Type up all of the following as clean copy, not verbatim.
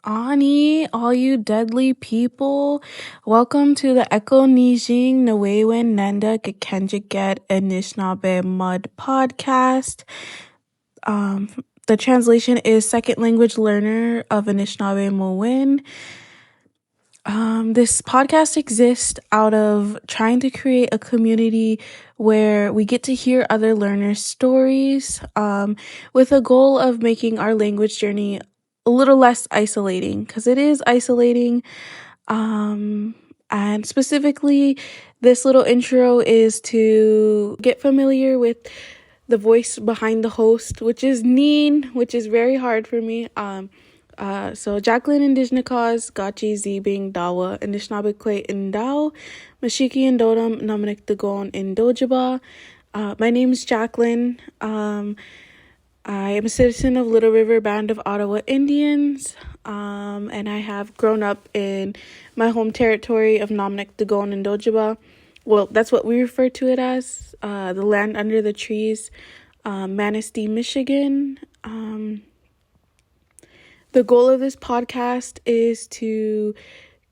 Ani, all you deadly people, welcome to the nenda-gikenjiged Anishinaabe Mud podcast. The translation is Second Language Learner of Anishinaabe Mowin. This podcast exists out of trying to create a community where we get to hear other learners' stories, with a goal of making our language journey a little less isolating, because it is isolating. And specifically, this little intro is to get familiar with the voice behind the host, which is Neen, which is very hard for me. So Jacqueline Indigenous Gachi Zibing Dawa Anishinaabe Kwe Indao Mashiki and Dodam Namanik Dagon in Dojaba. My name is Jacqueline. I am a citizen of Little River Band of Ottawa Indians, and I have grown up in my home territory of Namanik Dagon and Dojaba. Well, that's what we refer to it as, the land under the trees, Manistee, Michigan. The goal of this podcast is to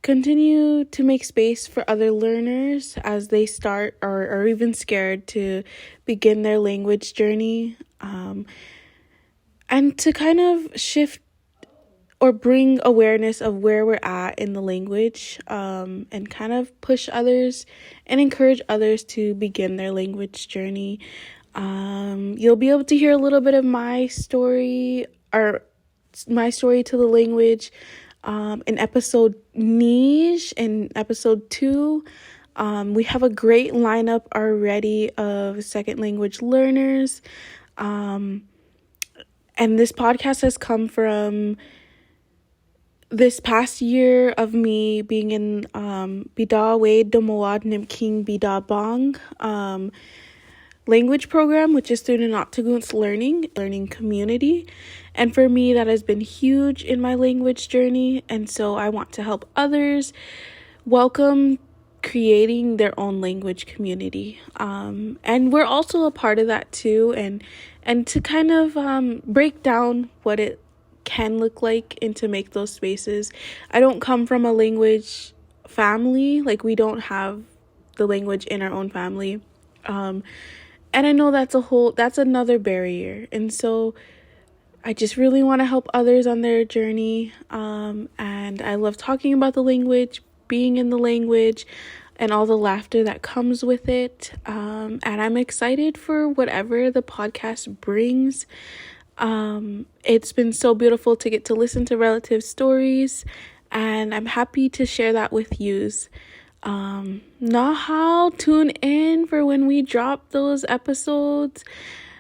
continue to make space for other learners as they start or are even scared to begin their language journey, and to kind of shift or bring awareness of where we're at in the language, and kind of push others and encourage others to begin their language journey. You'll be able to hear a little bit of my story to the language in episode niche in episode 2. We have a great lineup already of second language learners, and this podcast has come from this past year of me being in Bida Wade Domowad Nimking Bida Bang language program, which is through the Notagoont's learning community. And for me, that has been huge in my language journey. And so I want to help others welcome creating their own language community. And we're also a part of that too. And to kind of break down what it can look like and to make those spaces. I don't come from a language family. Like, we don't have the language in our own family. And I know that's another barrier. And so I just really want to help others on their journey. And I love talking about the language, being in the language, and all the laughter that comes with it. And I'm excited for whatever the podcast brings. It's been so beautiful to get to listen to relative stories, and I'm happy to share that with yous. Now tune in for when we drop those episodes.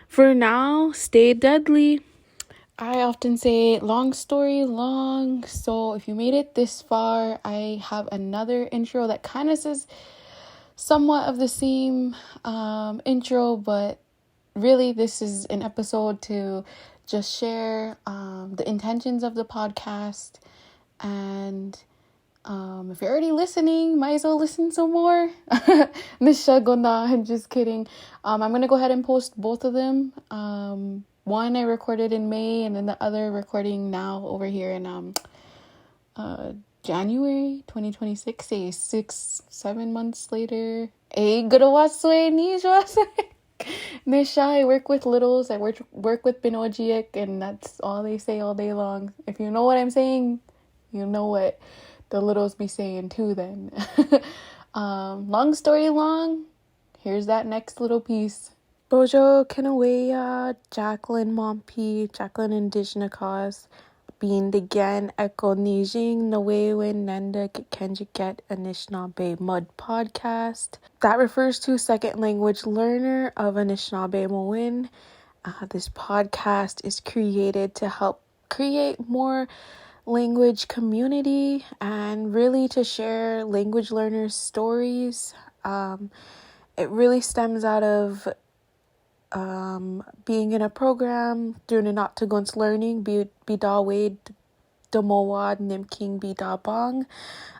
For now, stay deadly. I often say long story long, so if you made it this far, I have another intro that kind of says somewhat of the same intro, but really this is an episode to just share the intentions of the podcast. And if you're already listening, might as well listen some more. Nishagona, I'm just kidding. I'm going to go ahead and post both of them. One I recorded in May, and then the other recording now over here in January 2026. 6-7 months later. Nisha, I work with littles. I work with Binojiek, and that's all they say all day long. If you know what I'm saying, you know what the littles be saying too then. Long story long, here's that next little piece. Bojo Kenawaya, Jacqueline Mompi, Jacqueline Indigenous, being again Echo Nijing, Nawewin, nenda-gikenjiged Anishinaabe Mud podcast. That refers to second language learner of Anishinaabe Mowin. This podcast is created to help create more language community and really to share language learners' stories. It really stems out of being in a program through the Notagoont's learning, Bida Wade Domowad Nimking Bida Bang,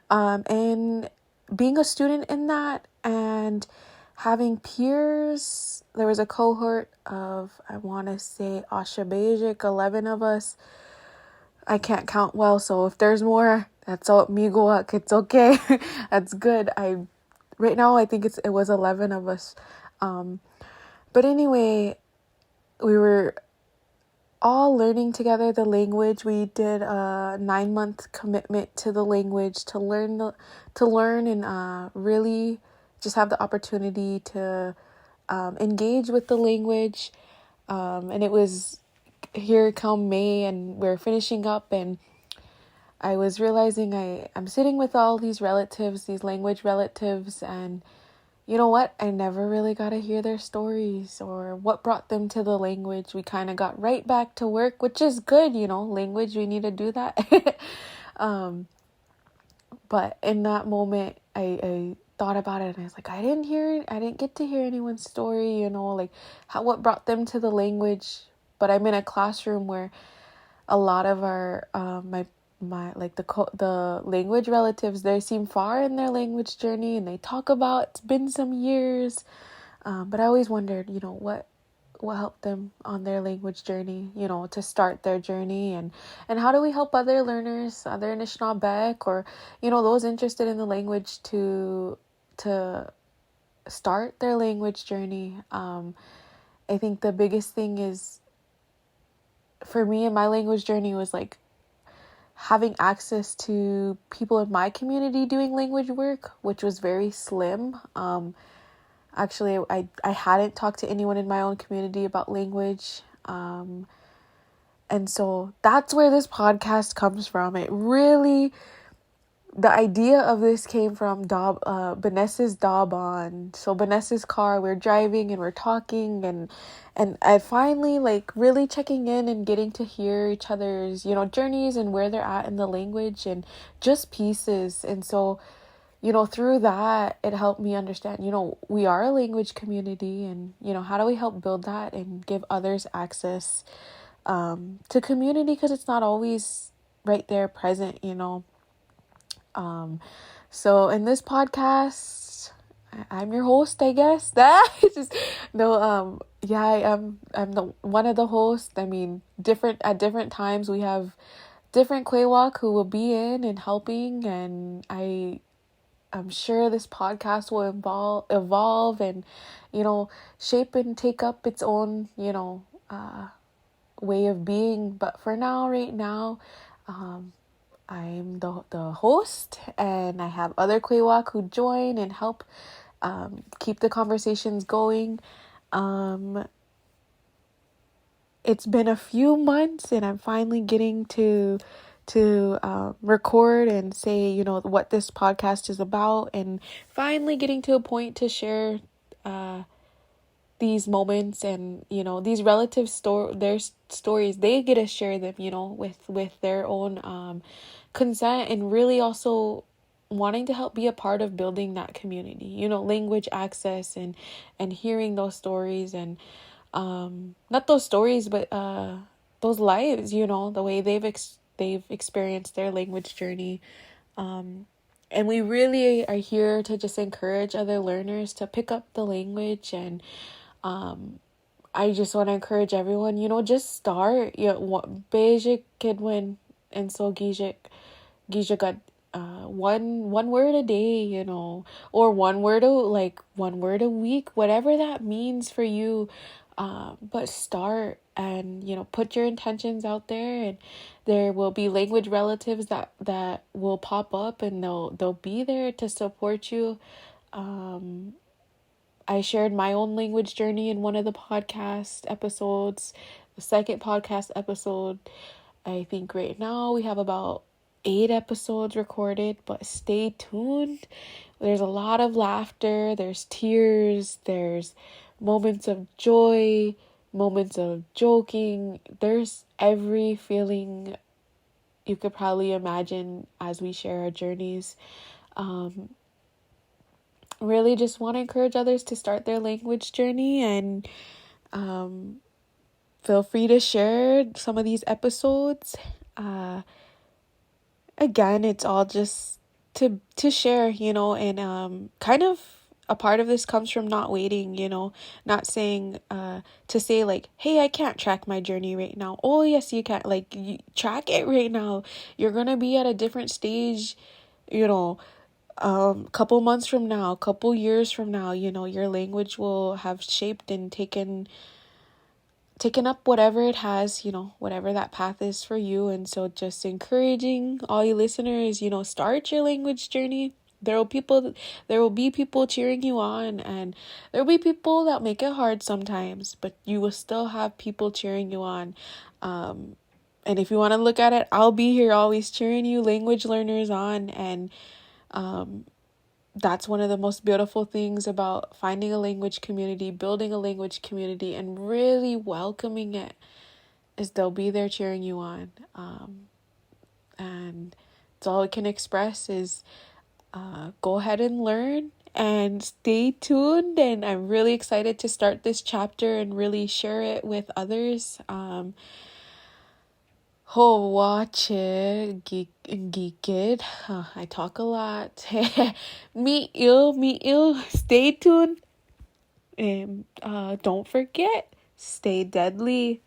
and being a student in that and having peers. There was a cohort of, I want to say, Ashabajik, 11 of us, I can't count well, so if there's more, that's all miigwech. It's okay. That's good. Right now I think it was 11 of us. But anyway, we were all learning together the language. We did a 9-month commitment to the language to learn and really just have the opportunity to engage with the language. And it was here come May, and we're finishing up, and I was realizing I'm sitting with all these relatives, these language relatives, and you know what? I never really got to hear their stories or what brought them to the language. We kind of got right back to work, which is good, language, we need to do that. But in that moment, I thought about it, and I was like, I didn't get to hear anyone's story, like what brought them to the language. But I'm in a classroom where a lot of our my like the language relatives, they seem far in their language journey, and they talk about it's been some years, but I always wondered, what helped them on their language journey, to start their journey, and how do we help other learners, other Anishinaabe, or those interested in the language to start their language journey. I think the biggest thing is for me in my language journey was like having access to people in my community doing language work, which was very slim. Actually, I hadn't talked to anyone in my own community about language. And so that's where this podcast comes from. The idea of this came from Vanessa's Daban. So Vanessa's car, we're driving and we're talking, and I finally really checking in and getting to hear each other's, journeys and where they're at in the language and just pieces. And so, through that, it helped me understand, we are a language community, and, how do we help build that and give others access to community, because it's not always right there present, So in this podcast, I'm your host, I guess. I'm the one of the hosts. I mean, at different times we have different Kwewak who will be in and helping, and I'm sure this podcast will evolve and, shape and take up its own, way of being. But for now, right now, I'm the host, and I have other Kwewak who join and help keep the conversations going. It's been a few months, and I'm finally getting to record and say, what this podcast is about, and finally getting to a point to share these moments and, these relative their stories. They get to share them, with their own consent, and really also wanting to help be a part of building that community, language access and hearing those stories, and not those stories, but those lives, the way they've experienced their language journey. And we really are here to just encourage other learners to pick up the language. And I just want to encourage everyone, just start. Beijik Kidwin and so Gijik got one word a day, or one word a week, whatever that means for you. But start and, put your intentions out there, and there will be language relatives that will pop up, and they'll be there to support you. I shared my own language journey in one of the podcast episodes, the second podcast episode. I think right now we have about 8 episodes recorded, but stay tuned. There's a lot of laughter, there's tears, there's moments of joy, moments of joking. There's every feeling you could probably imagine as we share our journeys. Really just want to encourage others to start their language journey, and feel free to share some of these episodes. Again, it's all just to share, and kind of a part of this comes from not waiting, not saying, to say like, hey, I can't track my journey right now. Oh, yes, you can. Like, you track it right now. You're going to be at a different stage, couple months from now, couple years from now, your language will have shaped and taken up whatever it has, whatever that path is for you. And so just encouraging all you listeners, start your language journey. There will be people cheering you on, and there will be people that make it hard sometimes, but you will still have people cheering you on. And if you want to look at it, I'll be here always cheering you language learners on. And that's one of the most beautiful things about finding a language community, building a language community, and really welcoming it, is they'll be there cheering you on. And it's all I can express is go ahead and learn and stay tuned. And I'm really excited to start this chapter and really share it with others. Watch it, geek it. I talk a lot. Meet you. Stay tuned. And don't forget, stay deadly.